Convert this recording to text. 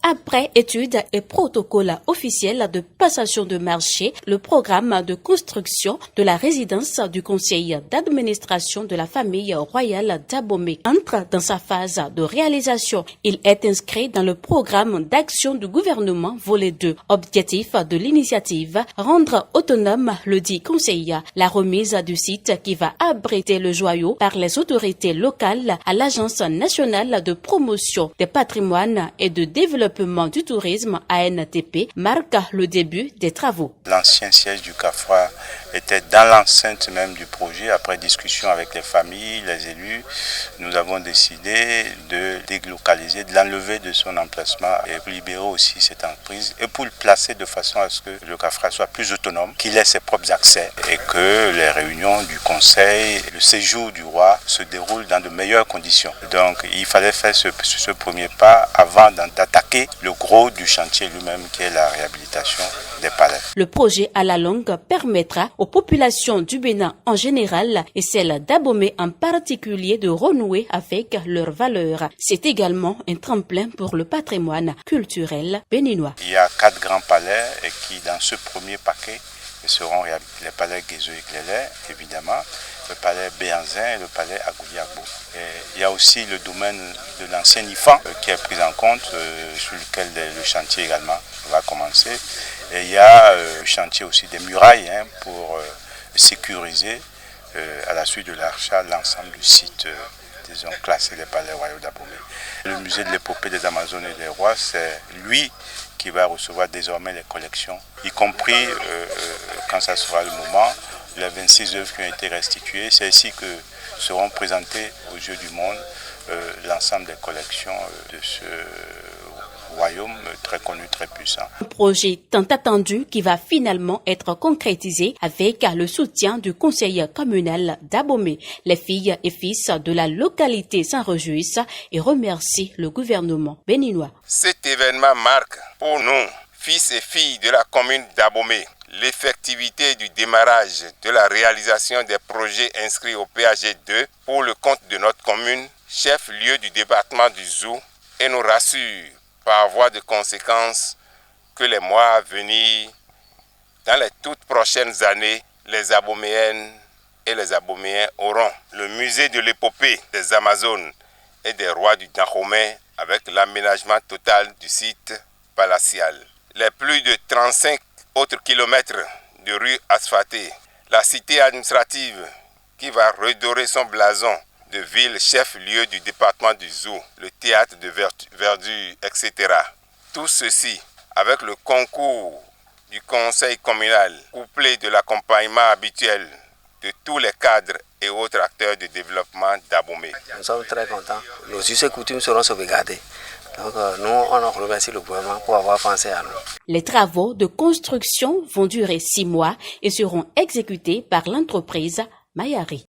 Après études et protocoles officiels de passation de marché, le programme de construction de la résidence du conseil d'administration de la famille royale d'Abomey entre dans sa phase de réalisation. Il est inscrit dans le programme d'action du gouvernement volet 2. Objectif de l'initiative, rendre autonome le dit conseil. La remise du site qui va abriter le joyau par les autorités locales à l'Agence nationale de promotion des patrimoines et de développement du tourisme ANTP marque le début des travaux. L'ancien siège du CAFRA était dans l'enceinte même du projet. Après discussion avec les familles, les élus, nous avons décidé de délocaliser, de l'enlever de son emplacement et pour libérer aussi cette entreprise et pour le placer de façon à ce que le CAFRA soit plus autonome, qu'il ait ses propres accès et que les réunions du conseil, le séjour du roi se déroulent dans de meilleures conditions. Donc il fallait faire ce premier pas avant d'attaquer le gros du chantier lui-même qui est la réhabilitation des palais. Le projet à la longue permettra aux populations du Bénin en général et celles d'Abomey en particulier de renouer avec leurs valeurs. C'est également un tremplin pour le patrimoine culturel béninois. Il y a 4 grands palais et qui dans ce premier paquet seront réhabilités. Les palais Guézo et Clélé, évidemment, le palais Béanzin et le palais Agouliagbo. Il y a aussi le domaine de l'ancien IFAN qui est pris en compte, sur lequel le chantier également va commencer. Et il y a le chantier aussi des murailles pour sécuriser à la suite de l'achat l'ensemble du site disons, classé des palais royaux d'Abomey. Le musée de l'épopée des Amazones et des rois, c'est lui qui va recevoir désormais les collections, y compris quand ça sera le moment, les 26 œuvres qui ont été restituées. C'est ici que seront présentées aux yeux du monde l'ensemble des collections de ce royaume très connu, très puissant. Un projet tant attendu qui va finalement être concrétisé avec le soutien du conseil communal d'Abomey. Les filles et fils de la localité s'en réjouissent et remercient le gouvernement béninois. Cet événement marque pour nous, fils et filles de la commune d'Abomey, l'effectivité du démarrage de la réalisation des projets inscrits au PAG 2 pour le compte de notre commune, chef-lieu du département du Zou, et nous rassure par voie de conséquence que les mois à venir, dans les toutes prochaines années, les Aboméennes et les Aboméens auront le musée de l'épopée des Amazones et des rois du Dahomey avec l'aménagement total du site palatial. Les plus de 35 autres kilomètres de rues asphaltées, la cité administrative qui va redorer son blason de ville chef-lieu du département du Zou, le théâtre de verdure, etc. Tout ceci avec le concours du conseil communal, couplé de l'accompagnement habituel de tous les cadres et autres acteurs de développement d'Abomey. Nous sommes très contents. Nos us et coutumes seront sauvegardés. Donc nous, on remercie le gouvernement pour avoir pensé à nous. Les travaux de construction vont durer 6 mois et seront exécutés par l'entreprise Mayari.